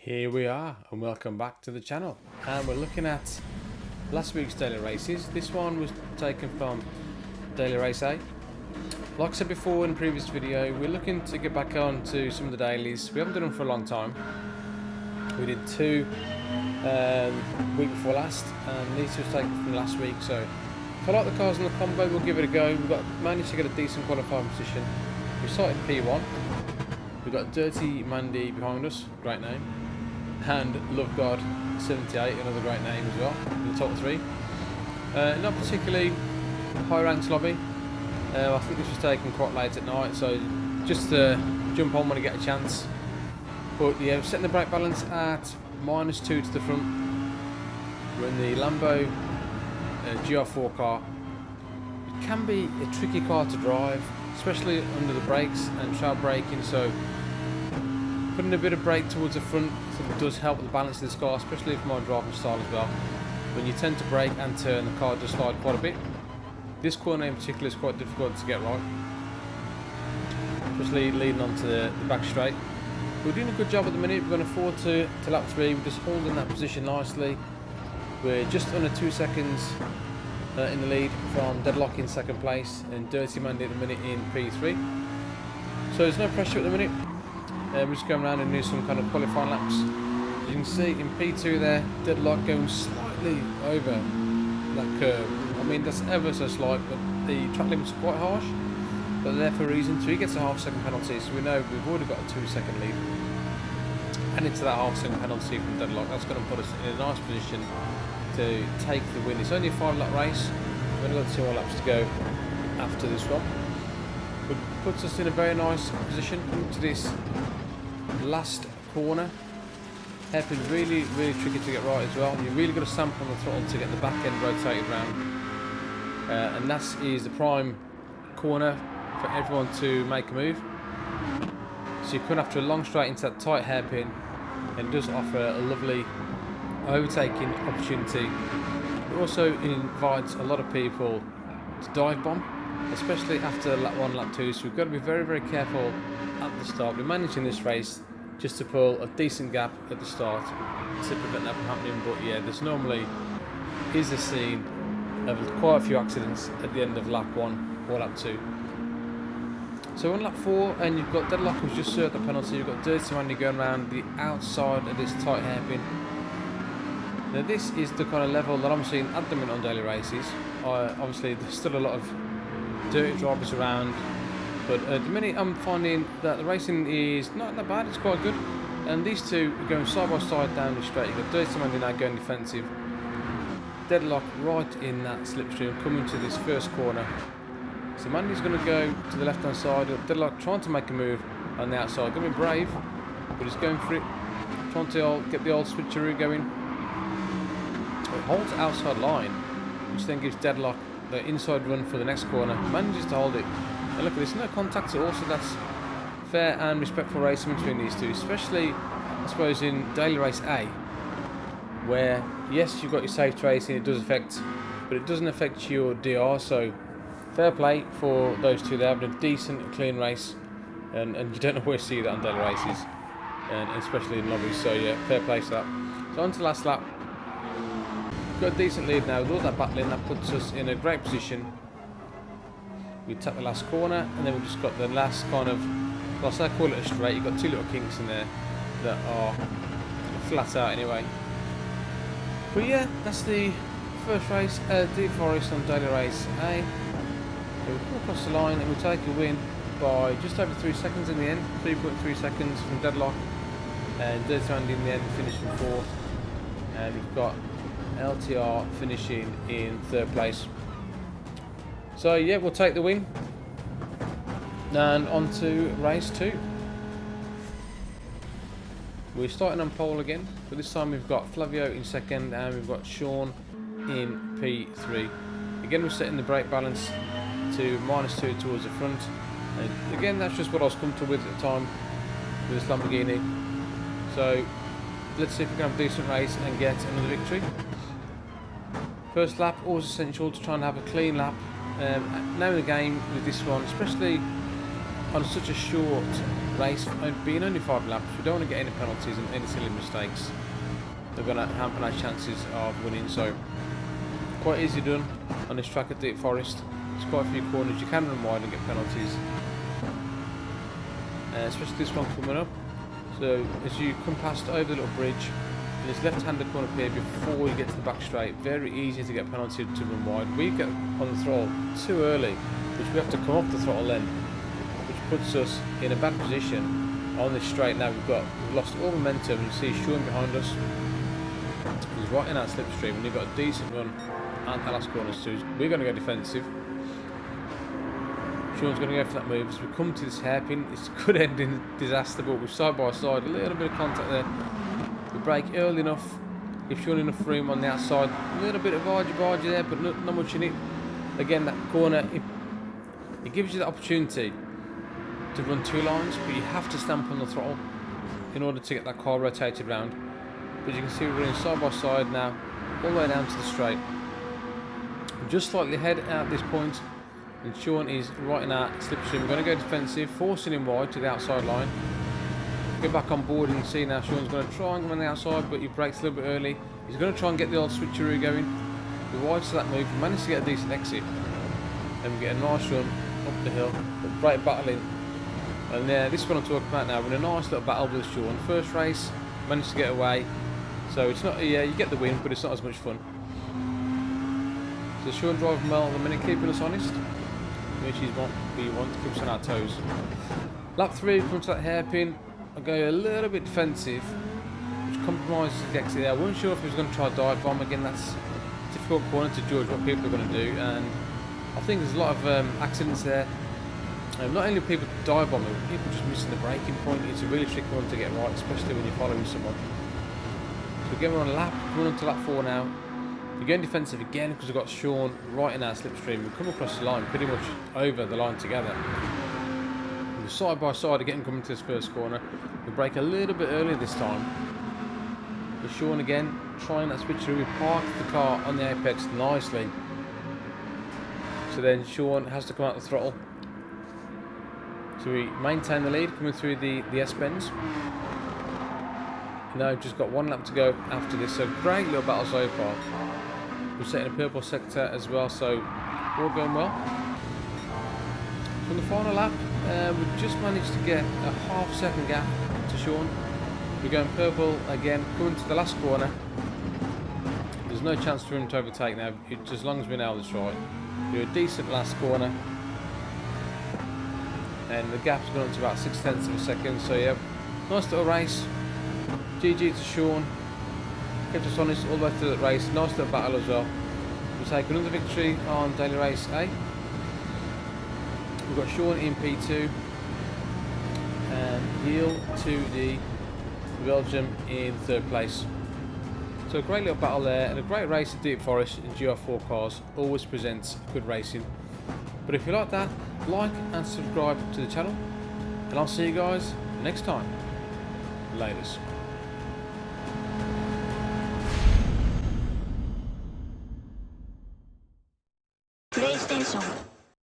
Here we are, and welcome back to the channel, and we're looking at last week's daily races. This one was taken from daily race A. Like I said before in the previous video, we're looking to get back on to some of the dailies. We haven't done them for a long time. We did two week before last, and these was taken from last week. So if I like the cars in the combo, we'll give it a go. We've managed to get a decent qualifying position. We started P1. We've got Dirty Mandy behind us, great name, and Love God 78, another great name as well, in the top three. Not particularly high ranked lobby. I think this was taken quite late at night, so just jump on when I get a chance. But yeah, we're setting the brake balance at -2 to the front. We're in the Lambo Gr4 car. It can be a tricky car to drive, especially under the brakes and trail braking, so putting a bit of brake towards the front does help with the balance of this car, especially for my driving style as well. When you tend to brake and turn, the car does slide quite a bit. This corner in particular is quite difficult to get right, especially leading onto the back straight. We're doing a good job at the minute. We're going forward to lap 3. We're just holding that position nicely. We're just under 2 seconds in the lead from Deadlock in second place and Dirty Mandy at the minute in P3. So there's no pressure at the minute. We're just going around and do some kind of qualifying laps. As you can see in P2 there, Deadlock going slightly over that curve. I mean, that's ever so slight, but the track limits are quite harsh. But they're there for a reason. So he gets a half-second penalty, so we know we've already got a 2-second lead. And into that half-second penalty from Deadlock, that's going to put us in a nice position to take the win. It's only a 5-lap race. We've only got 2 more laps to go after this one. But puts us in a very nice position into this last corner. Hairpin really tricky to get right as well. You've really got to stamp on the throttle to get the back end rotated round. And that is the prime corner for everyone to make a move. So you come after a long straight into that tight hairpin, and it does offer a lovely overtaking opportunity. It also invites a lot of people to dive bomb, especially after lap 1, lap 2. So we've got to be very careful at the start. We're managing this race just to pull a decent gap at the start to prevent that from happening. But yeah, there's normally is a scene of quite a few accidents at the end of lap 1 or lap 2. So on lap 4, and you've got Deadlock who's just served the penalty. You've got Dirty Mandy going around the outside of this tight hairpin. Now this is the kind of level that I'm seeing at the minute on daily races. Obviously there's still a lot of dirty drivers around, but at the minute I'm finding that the racing is not that bad, it's quite good. And these two are going side by side down the straight. You've got Dirty Mandy now going defensive. Deadlock right in that slipstream coming to this first corner. So Mandy's going to go to the left hand side. Deadlock trying to make a move on the outside. Going to be brave, but he's going for it. Trying to get the old switcheroo going. It holds outside line, which then gives Deadlock the inside run for the next corner. Manages to hold it. And look at this, no contact at all, so that's fair and respectful racing between these two, especially I suppose in daily race A, where yes, you've got your safe racing, it does affect, but it doesn't affect your DR. So fair play for those two. They're having a decent, clean race, and you don't always see that on daily races, and especially in lobbies. So yeah, fair play to that. So on to the last lap. Got a decent lead now with all that battling. That puts us in a great position. We tap the last corner, and then we've just got the last kind of, well, I call it a straight. You've got 2 little kinks in there that are flat out anyway. But yeah, that's the first race, Deep Forest on daily race A. So we come across the line and we take a win by just over 3 seconds in the end, 3.3 seconds from Deadlock, and Dirty Mandy in the end finishing 4th, and we've got LTR finishing in 3rd place. So yeah, we'll take the win. And on to race 2. We're starting on pole again, but this time we've got Flavio in 2nd and we've got Sean in P3. Again, we're setting the brake balance to -2 towards the front. And again, that's just what I was comfortable with at the time with this Lamborghini. So let's see if we can have a decent race and get another victory. First lap, always essential to try and have a clean lap. Now in the game with this one, especially on such a short race, being only 5 laps, we don't want to get any penalties and any silly mistakes. They're going to hamper our chances of winning. So quite easy done on this track at Deep Forest. There's quite a few corners you can run wide and get penalties, especially this one coming up. So as you come past over the little bridge, in this left-handed corner here before you get to the back straight, very easy to get penalty to run wide. We get on the throttle too early, which we have to come off the throttle then, which puts us in a bad position on this straight. Now we've lost all momentum. You see Sean behind us. He's right in our slipstream, and we've got a decent run at the last corner, so we're going to go defensive. Sean's going to go for that move. As we come to this hairpin, it's could end in disaster, but with side by side, a little bit of contact there. We brake early enough, give Sean enough room on the outside. A little bit of argy-bargy there, but not much in it. Again, that corner, it gives you the opportunity to run 2 lines, but you have to stamp on the throttle in order to get that car rotated round. But you can see we're running side by side now, all the way down to the straight. We're just slightly ahead at this point, and Sean is right in our slipstream. We're going to go defensive, forcing him wide to the outside line. Get back on board and see now Sean's going to try and go on the outside, but he brakes a little bit early. He's going to try and get the old switcheroo going. We're wide to that move. We managed to get a decent exit, and we get a nice run up the hill, but great battling. And this is what I'm talking about now. We're in a nice little battle with Sean. First race, managed to get away. So it's not, yeah, you get the win, but it's not as much fun. So Sean driving well at the minute, keeping us honest, which is what we want, to keep us on our toes. Lap 3, comes to that hairpin. I go a little bit defensive, which compromises the exit there. I wasn't sure if he was going to try a dive bomb. Again, that's a difficult corner to judge what people are going to do, and I think there's a lot of accidents there. Not only people dive bombing, but people just missing the braking point. It's a really tricky one to get right, especially when you're following someone. So again, we're on a lap, coming on to lap 4 now. We're going defensive again because we've got Sean right in our slipstream. We come across the line, pretty much over the line together. We're side by side again coming to this first corner. We brake a little bit earlier this time. With Sean again, trying that switcheroo. We parked the car on the apex nicely. So then Sean has to come out the throttle. So we maintain the lead coming through the S-bends. Now we've just got 1 lap to go after this, so great little battle so far. We're setting a purple sector as well, so all going well. So in the final lap, we've just managed to get a half-second gap to Sean. We're going purple again, coming to the last corner. There's no chance for him to overtake now, as long as we nail this right. Do a decent last corner. And the gap's gone up to about 0.6 of a second, so yeah, nice little race. GG to Sean, kept us honest all the way through that race. Nice little battle as well. We'll take another victory on daily race A. We've got Sean in P2 and Neil to the Belgium in 3rd place. So a great little battle there, and a great race at Deep Forest in Gr4 cars always presents good racing. But if you like that, like and subscribe to the channel, and I'll see you guys next time. Laters.